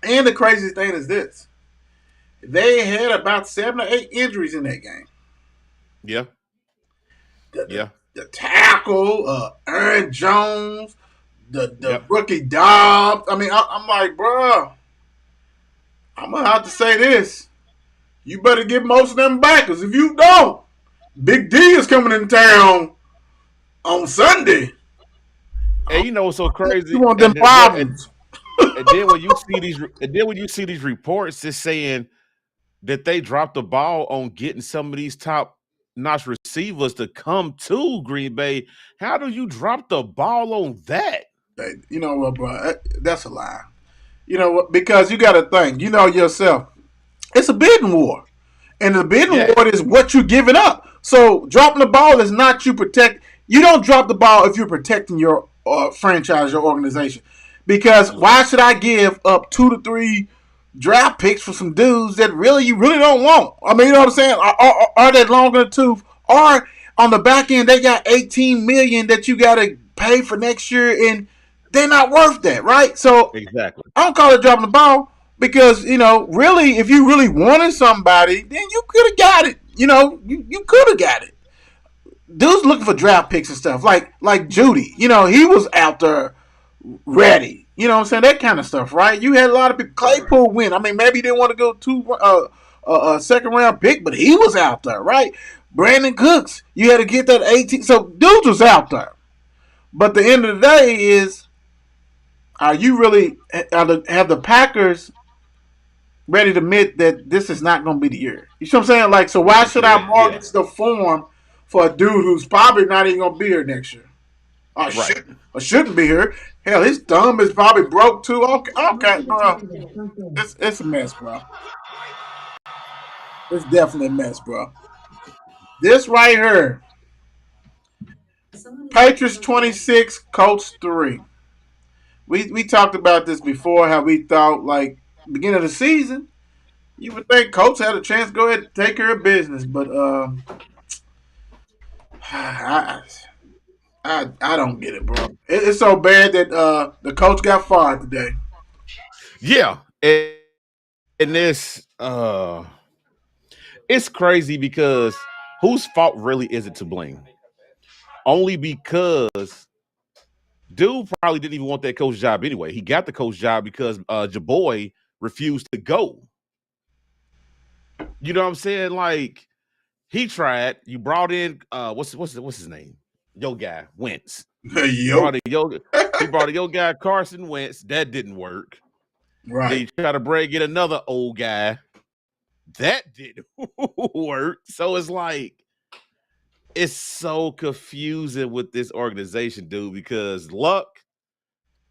and the craziest thing is this: they had about 7 or 8 injuries in that game. Yeah. Yeah. The tackle, Aaron Jones, the Yep. rookie Dobbs. I mean, I'm like, bro, I'm gonna have to say this: you better get most of them back, because if you don't, Big D is coming in town on Sunday. And you know what's so crazy? You want them And problems? then when you see these reports, it's saying that they dropped the ball on getting some of these top-notch receivers to come to Green Bay. How do you drop the ball on that? Hey, you know what, bro? That's a lie. You know what? Because you got to think. You know yourself. It's a bidding war. And the bidding war is what you're giving up. So dropping the ball is not you protect. You don't drop the ball if you're protecting your franchise, your organization. Because why should I give up 2 to 3 draft picks for some dudes that you really don't want? I mean, you know what I'm saying? Are they long in the tooth? Or on the back end, they got $18 million that you got to pay for next year, and they're not worth that, right? So Exactly. I don't call it dropping the ball. Because, you know, really, if you really wanted somebody, then you could have got it. You know, you could have got it. Dudes looking for draft picks and stuff. Like Judy. You know, he was out there ready. You know what I'm saying? That kind of stuff, right? You had a lot of people. Claypool win. I mean, maybe he didn't want to go to a second-round pick, but he was out there, right? Brandon Cooks. You had to get that 18. So, dudes was out there. But the end of the day is, have the Packers ready to admit that this is not going to be the year? You see what I'm saying? Like, so why should I mortgage the form for a dude who's probably not even going to be here next year? Or shouldn't be here. Hell, his thumb is probably broke too. Okay, bro. It's a mess, bro. It's definitely a mess, bro. This right here, Patriots 26, Colts 3. We talked about this before, how we thought, like, beginning of the season, you would think Colts had a chance to go ahead and take care of business, but I don't get it, bro. It's so bad that the coach got fired today. Yeah. And this it's crazy because whose fault really is it to blame? Only because dude probably didn't even want that coach job anyway. He got the coach job because Jaboy refused to go. You know what I'm saying? Like, he tried. You brought in what's his name? Yo guy Wentz. He brought a yo guy Carson Wentz. That didn't work. Right. Then you try to bring in another old guy. That didn't work. So it's like, it's so confusing with this organization, dude, because Luck,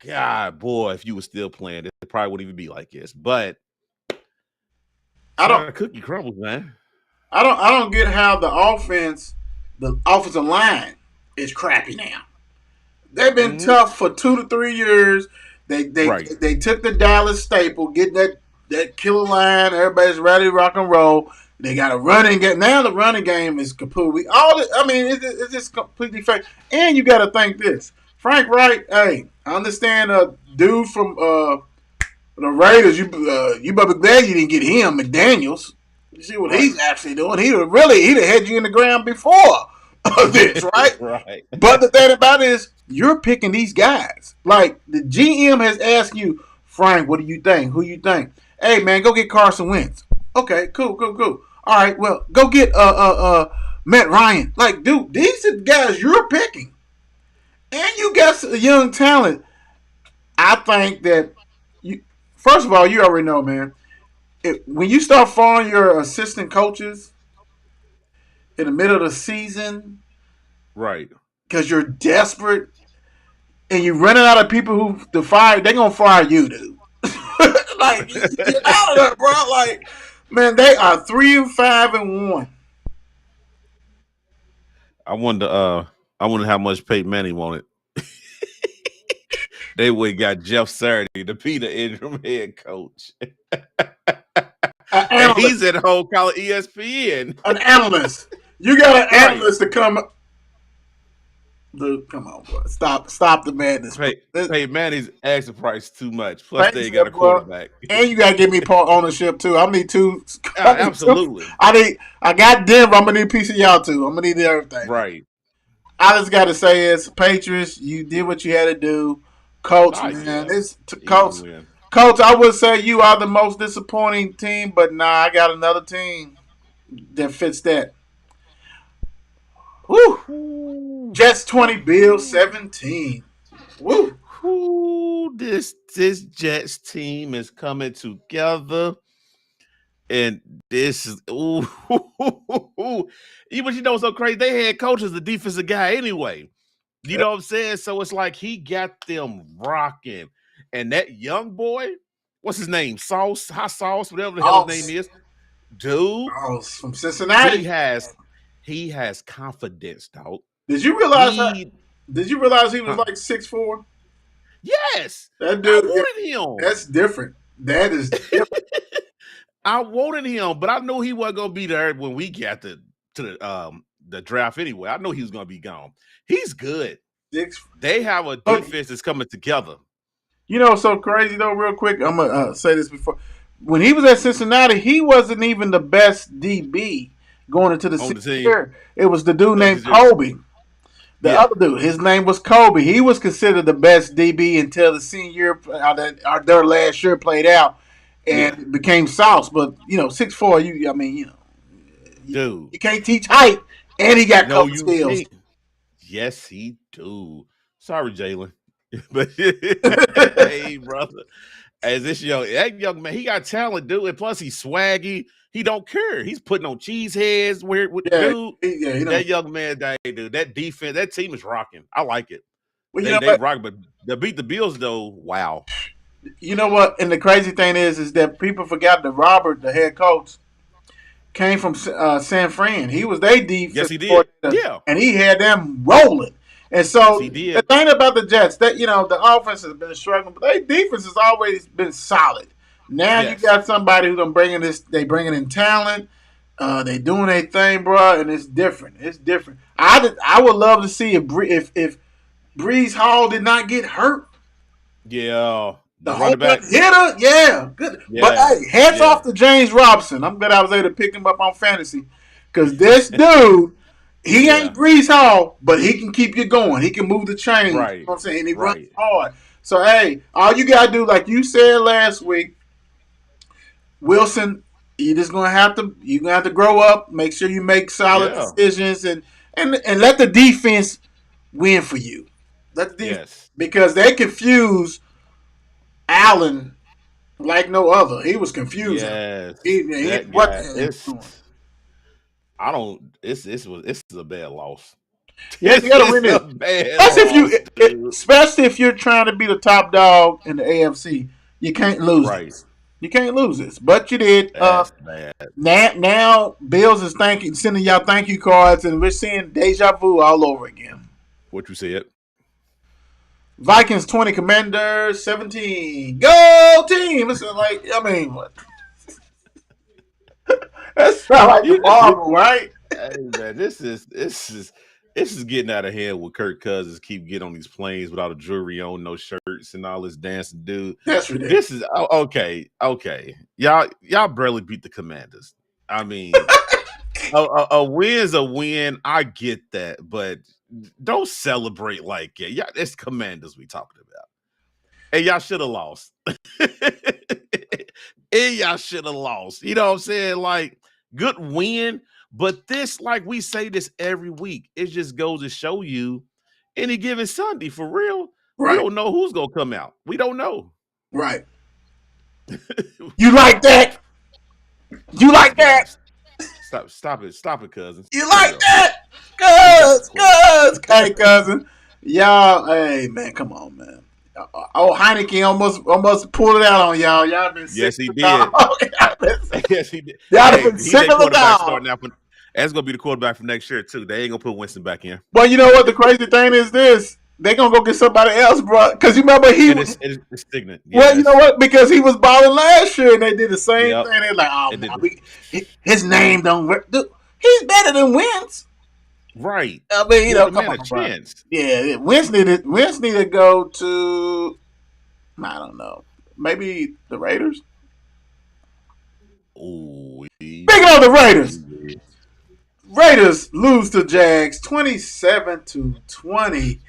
God, boy, if you were still playing, it probably wouldn't even be like this. But cookie crumbles, man. I don't get how the offensive line is crappy now. They've been tough for 2 to 3 years. They took the Dallas staple, getting that killer line. Everybody's ready to rock and roll. They got a running game. Now the running game is kaput. It's just completely fake. And you got to think this. Frank Wright, hey, I understand a dude from the Raiders. You better be glad you didn't get him, McDaniels. You see what he's actually doing. He'd have had you in the ground before this, right? Right. But the thing about it is, you're picking these guys. Like, the GM has asked you Frank, what do you think? Who you think? Hey man, go get Carson Wentz. Okay, cool. All right, well, go get Matt Ryan. Like, dude, these are the guys you're picking, and you got some young talent. I think that you, first of all, you already know, man. When you start following your assistant coaches in the middle of the season Right. because you're desperate and you're running out of people who to fire, they're gonna fire you, dude. Like, get out of there, bro. Like, man, they are 3-5-1. I wonder how much Peyton Manning wanted. They would have got Jeff Saturday, the Peter Ingram head coach. And he's at home calling ESPN. An analyst. You got an analyst to come. Dude, come on, bro. Stop the madness. Peyton Manning's asking price too much. Plus, they got a quarterback. And you got to give me part ownership, too. I need two. Absolutely. I got Denver. I'm going to need a piece of y'all, too. I'm going to need everything. Right. I just got to say is, Patriots, you did what you had to do. Coach, man. Coach, I would say you are the most disappointing team, but nah, I got another team that fits that. Woo! Jets 20, Bills 17. Woo! This Jets team is coming together, and this is but you know what's so crazy? They had coach as the defensive guy anyway. You know what I'm saying? So it's like he got them rocking. And that young boy, what's his name? Hot Sauce, whatever the hell his name is. Dude. From Cincinnati. He has confidence, dog. Did you realize he was like 6'4"? Yes. That dude. I wanted him. That's different. That is different. I wanted him, but I knew he wasn't gonna be there when we got to the draft anyway. I know he was gonna be gone. He's good. They have a defense that's coming together. You know, so crazy though. Real quick, I'm gonna say this before. When he was at Cincinnati, he wasn't even the best DB going into the senior year. It was the dude named Kobe. The other dude, his name was Kobe. He was considered the best DB until the senior year, their last year played out, and became Sauce. But 6'4", dude, you can't teach height, and he got couple skills. Yes, he do. Sorry, Jalen. But hey, brother. As that young man, he got talent, dude. And plus he's swaggy. He don't care. He's putting on cheese heads dude. That young man, dude. That defense, that team is rocking. I like it. Well, they rock, but they beat the Bills though. Wow. You know what? And the crazy thing is that people forgot that Robert, the head coach, came from San Fran. He was their defense. Yes, he did. Yeah. And he had them rolling. And so the thing about the Jets, that the offense has been struggling, but their defense has always been solid. Now you got somebody who's they bringing in talent. They doing their thing, bro, and it's different. It's different. I would love to see if Breeze Hall did not get hurt. Yeah. The whole hitter, good. Yeah. But hey, hats off to James Robinson. I'm glad I was able to pick him up on fantasy because this dude, he ain't Breeze Hall, but he can keep you going. He can move the chain. Right. You know what I'm saying? And he runs hard. So hey, all you gotta do, like you said last week, Wilson, you're gonna have to grow up. Make sure you make solid decisions and let the defense win for you. Let the defense because they confuse Allen like no other. He was confusing. Yes. This is a bad loss. Yeah, you gotta win it. Especially if you're trying to be the top dog in the AFC, you can't lose this. You can't lose this. But you did. That's bad. Now Bills is sending y'all thank you cards, and we're seeing deja vu all over again. What you said? Vikings 20, Commanders 17. Go team! It's like, what? That sounds like the Marvel, right? Hey man, this is getting out of hand with Kirk Cousins keep getting on these planes without a jewelry on, no shirts, and all this dancing dude. That's ridiculous. This is okay. Y'all barely beat the Commanders. I mean, a win's a win. I get that, but don't celebrate like it. Yeah, it's Commanders we talking about. and y'all should have lost. And y'all should have lost. You know what I'm saying? Like, good win. But this, like we say this every week, it just goes to show you any given Sunday, for real, we Right. don't know who's going to come out. We don't know. Right. You like that? You like that? Stop it, cousins. You For like real. that? Cuz. Hey, cousin. Y'all, hey, man, come on, man. Oh, Heineken almost pulled it out on y'all. Y'all been sick. Yes, he of did. the dog. Yes, he did. Y'all Hey, been he's sick their of the quarterback dog. starting out. That's going to be the quarterback for next year, too. They ain't going to put Winston back in. Well, you know what? The crazy thing is this. They going to go get somebody else, bro. Because you remember he And was... it's stagnant. Well, you know what? Because he was balling last year, and they did the same Yep. thing. They're like, oh, It man, did. his name don't work. Dude, he's better than Wentz. Right. I mean, you Give know, the come man on, a bro. chance. Yeah, Wentz need to go to, I don't know, maybe the Raiders. Ooh. Speaking of the Raiders lose to Jags 27-20.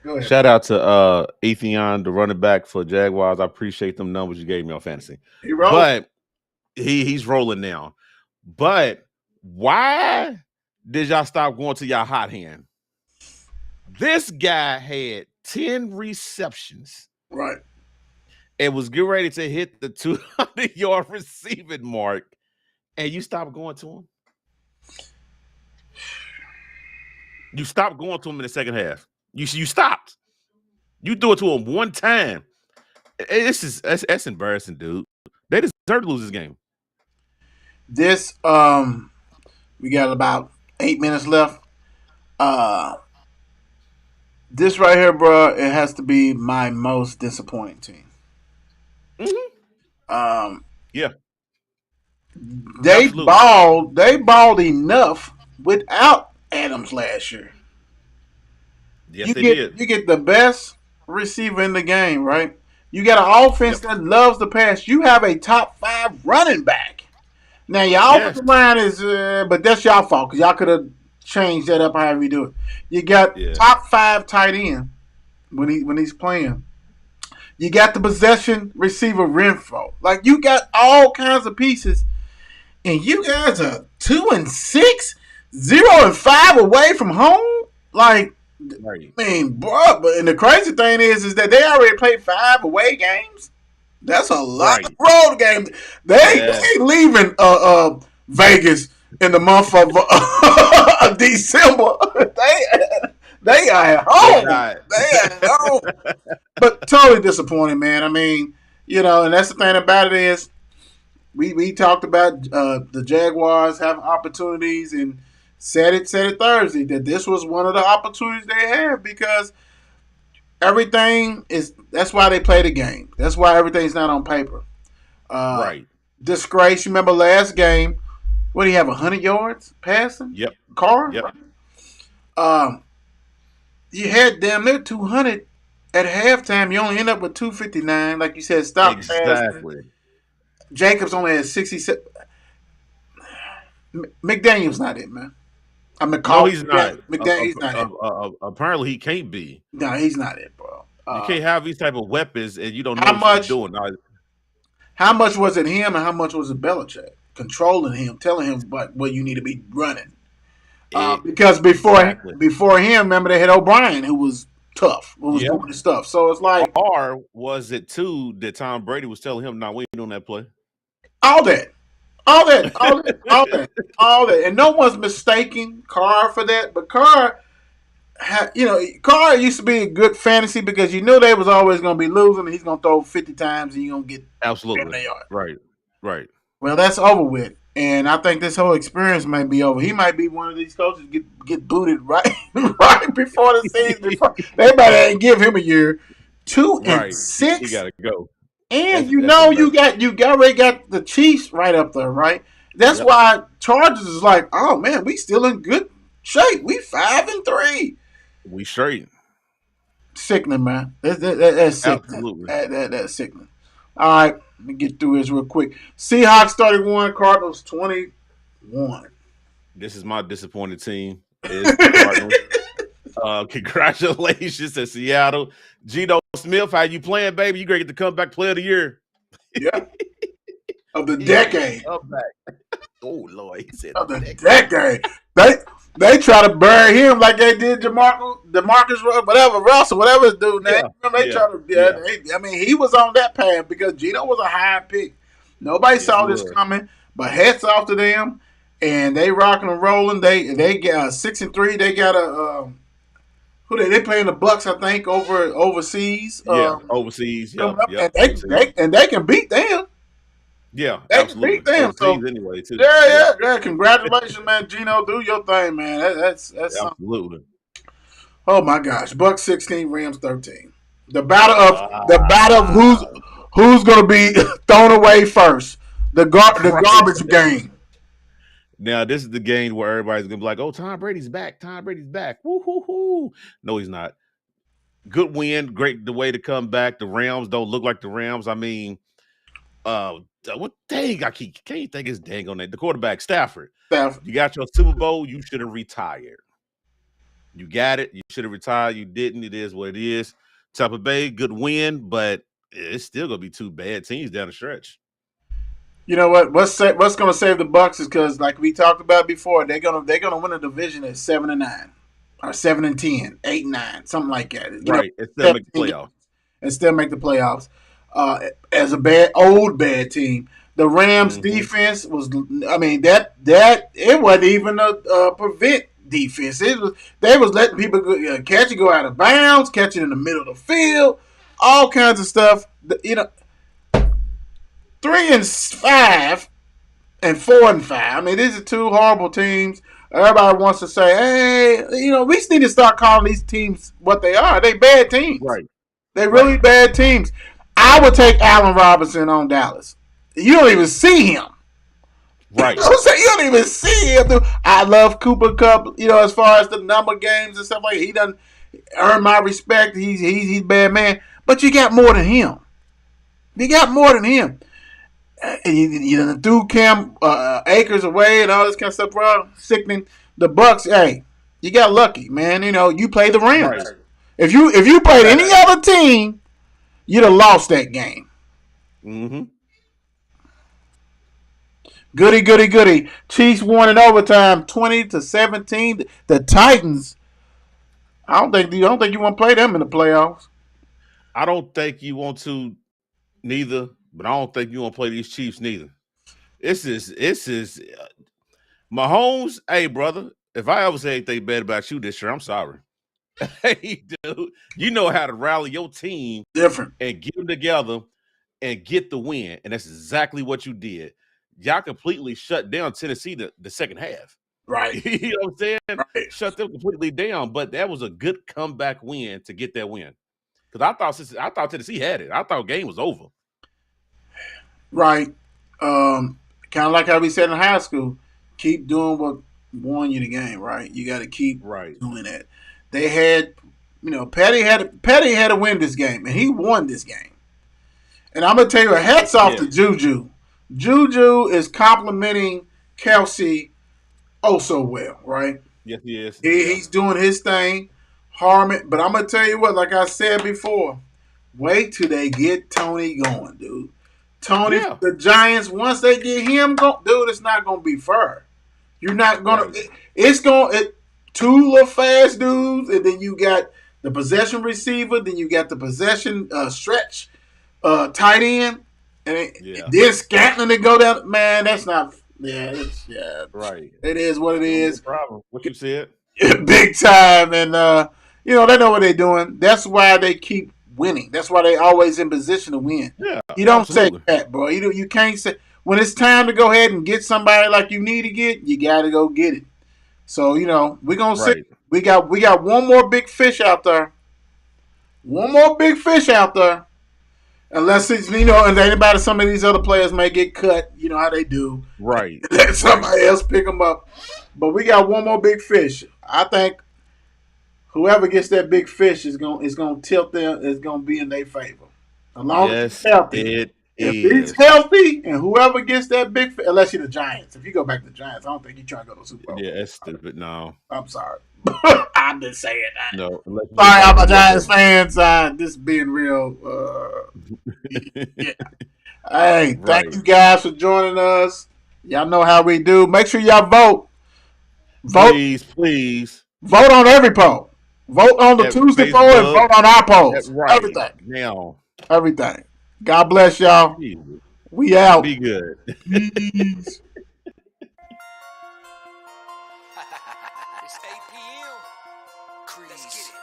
Go ahead. Shout out to Ethan, the running back for Jaguars. I appreciate them numbers you gave me on fantasy. He rolled. But he's rolling now. But why did y'all stop going to y'all hot hand? This guy had 10 receptions Right. and was getting ready to hit the 200-yard receiving mark, and you stopped going to him? You stopped going to him in the second half. You stopped. You threw it to him one time. That's embarrassing, dude. They deserve to lose this game. This we got about 8 minutes left. This right here, bro, it has to be my most disappointing team. Mm-hmm. Yeah. They Absolutely. They balled enough without Adams last year. Yes, You they get did. you get the best receiver in the game, right? You got an offense that loves the pass. You have a top 5 running back. Now your offensive line is, but that's y'all fault because y'all could have changed that up however you do it. You got top 5 tight end when he's playing. You got the possession receiver Renfro. Like you got all kinds of pieces, and you guys are 2-6, 0-5 away from home. Like, right. I mean, bro. But and the crazy thing is that they already played 5 away games. That's a lot of road games. They ain't leaving Vegas in the month of December. They are at home. They are at home. But totally disappointing, man. I mean, you know, and that's the thing about it is we talked about the Jaguars having opportunities and said it Thursday that this was one of the opportunities they have because everything is. That's why they play the game. That's why everything's not on paper. Right. Disgrace. You remember last game? What do you have? 100 yards passing? Yep. Carr. Yep. You had damn near 200 at halftime. You only end up with 259. Like you said, stop exactly. passing. Jacobs only had 67. McDaniel's not it, man. No, he's not. McDaniel's not it. Apparently, he can't be. No, he's not it, bro. You can't have these type of weapons and you don't know how what much you're doing. How much was it him and how much was it Belichick controlling him, telling him what you need to be running? Because before him, remember they had O'Brien who was tough, who was doing the stuff. So it's like, or was it too that Tom Brady was telling him, "Not waiting on that play"? All that, and no one's mistaking Carr for that. But Carr, Carr used to be a good fantasy because you knew they was always going to be losing, and he's going to throw 50 times, and you're going to get absolutely right. Well, that's over with. And I think this whole experience might be over. He might be one of these coaches get booted right before the season. They better give him a year. 2-6. He gotta go. And you already got the Chiefs right up there, right? That's why Chargers is like, oh man, we still in good shape. We 5-3. We straight. Sickening, man. That's sickening. Absolutely. That's sickening. All right, let me get through this real quick. Seahawks 31, Cardinals 21. This is my disappointed team. Is the Congratulations to Seattle. Geno Smith, how you playing, baby? You gonna get the comeback player of the year. Yeah, of the He gonna get the decade. comeback. Oh Lord, he said Of the the decade. decade. They try to bury him like they did Demarcus, whatever Russell, whatever his dude name. Yeah, They yeah, try to. yeah. I mean, he was on that path because Gino was a high pick. Nobody Yes, saw he this was. coming, but hats off to them, and they rocking and rolling. They got 6-3. They got a who they playing the Bucks, I think, overseas. Yeah, overseas. Coming Yep, up, yep. and Overseas. they can beat them. Yeah, They can beat absolutely. them. So Overseas anyway, too. yeah. Congratulations, man, Gino. Do your thing, man. That's something. Absolutely. Oh my gosh, Bucks 16, Rams 13. The battle of who's going to be thrown away first. The Right. garbage game. Now, this is the game where everybody's gonna be like, "Oh, Tom Brady's back. Tom Brady's back." Woo hoo hoo. No, he's not. Good win, great the way to come back. The Rams don't look like the Rams. I mean, what dang? Can't think his dang on that. The quarterback, Stafford. Stafford. You got your Super Bowl. You should have retired. You got it. You should have retired. You didn't. It is what it is. Tampa Bay, good win, but it's still gonna be two bad teams down the stretch. You know what? What's going to save the Bucks is because, like we talked about before, they're gonna win a division at 7-9, or 7-10, 8-9, something like that. Right. It's still make the playoffs. And still make the playoffs. As a old bad team, the Rams defense was. I mean that it wasn't even a prevent defense. They was letting people catch it, go out of bounds, catch it in the middle of the field, all kinds of stuff. 3-5 and 4-5. I mean, these are two horrible teams. Everybody wants to say, "Hey, we just need to start calling these teams what they are. They bad teams. Right. They really bad teams." I would take Allen Robinson on Dallas. You don't even see him. Right. You don't even see him. I love Cooper Kupp. As far as the number games and stuff like that, he doesn't earn my respect. He's a bad man. But you got more than him. And you threw Cam Akers away and all this kind of stuff, bro. Sickening. The Bucks, hey, you got lucky, man. You play the Rams. Right. If you played any other team, you'd have lost that game. Mm-hmm. Goody. Chiefs won in overtime, 20-17. The Titans. I don't think you want to play them in the playoffs. I don't think you want to neither, but I don't think you want to play these Chiefs neither. This is Mahomes. Hey, brother, if I ever say anything bad about you this year, I'm sorry. Hey, dude, you know how to rally your team Different. and get them together and get the win, and that's exactly what you did. Y'all completely shut down Tennessee the second half. Right. You know what I'm saying? Right. Shut them completely down, but that was a good comeback win to get that win. Because I thought Tennessee had it. I thought the game was over. Right. Kind of like how we said in high school, keep doing what won you the game, right? You got to keep doing that. They had, Petty had to win this game, and he won this game. And I'm going to tell you, hats off to Juju. Juju is complimenting Kelsey so well, right? Yes, he is. He's doing his thing. Harmon, but I'm going to tell you what, like I said before, wait till they get Tony going, dude. Tony, the Giants, once they get him going, dude, it's not going to be fair. You're not going to, it's going to, two little fast dudes, and then you got the possession receiver, then you got the possession stretch tight end, and then Scantling to go down. Man, that's not, right. It is what it is. No problem. What you said? Big time, and they know what they're doing. That's why they keep winning. That's why they always in position to win. Yeah, you don't say that, bro. You can't say when it's time to go ahead and get somebody like you need to get. You got to go get it. So we're gonna see. We got one more big fish out there. Unless it's and anybody, some of these other players may get cut. You know how they do. Right. Let somebody else pick them up. But we got one more big fish. I think whoever gets that big fish is gonna tilt them. Is gonna be in their favor. As long as he's healthy. If he's healthy and whoever gets that big fish, unless you're the Giants. If you go back to the Giants, I don't think you're trying to go to the Super Bowl. Yeah, that's stupid. No. I'm sorry. I'm just saying that. No, unless you Sorry, just I'm a like Giants fans. This being real. Yeah. Hey, thank Right. you guys for joining us. Y'all know how we do. Make sure y'all vote. Please. Vote on every poll. Vote on the At Tuesday poll and Facebook. vote on our polls. Right. Everything. Now. God bless y'all. Jesus. We out. Be good. Peace. It's 8 p.m. Let's get it.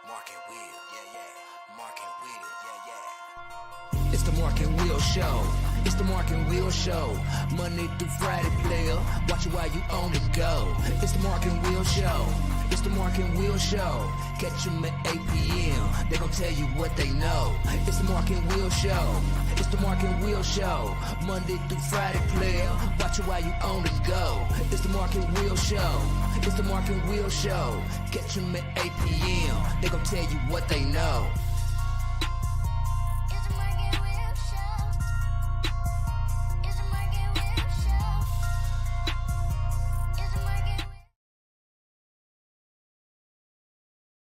Mark and Will, yeah. Mark and Will, yeah. It's the Mark and Will Show. It's the Mark and Will Show. Monday through Friday, player. Watch it while you on the go. It's the Mark and Will Show. It's the Mark and Will Show. Catch them at 8 p.m. They gon' tell you what they know. It's the Mark and Will Show. It's the Mark and Will Show. Monday through Friday, player. Watch it while you on the go. It's the Mark and Will Show. It's the Mark and Will Show. Catch them at 8 p.m. They gon' tell you what they know.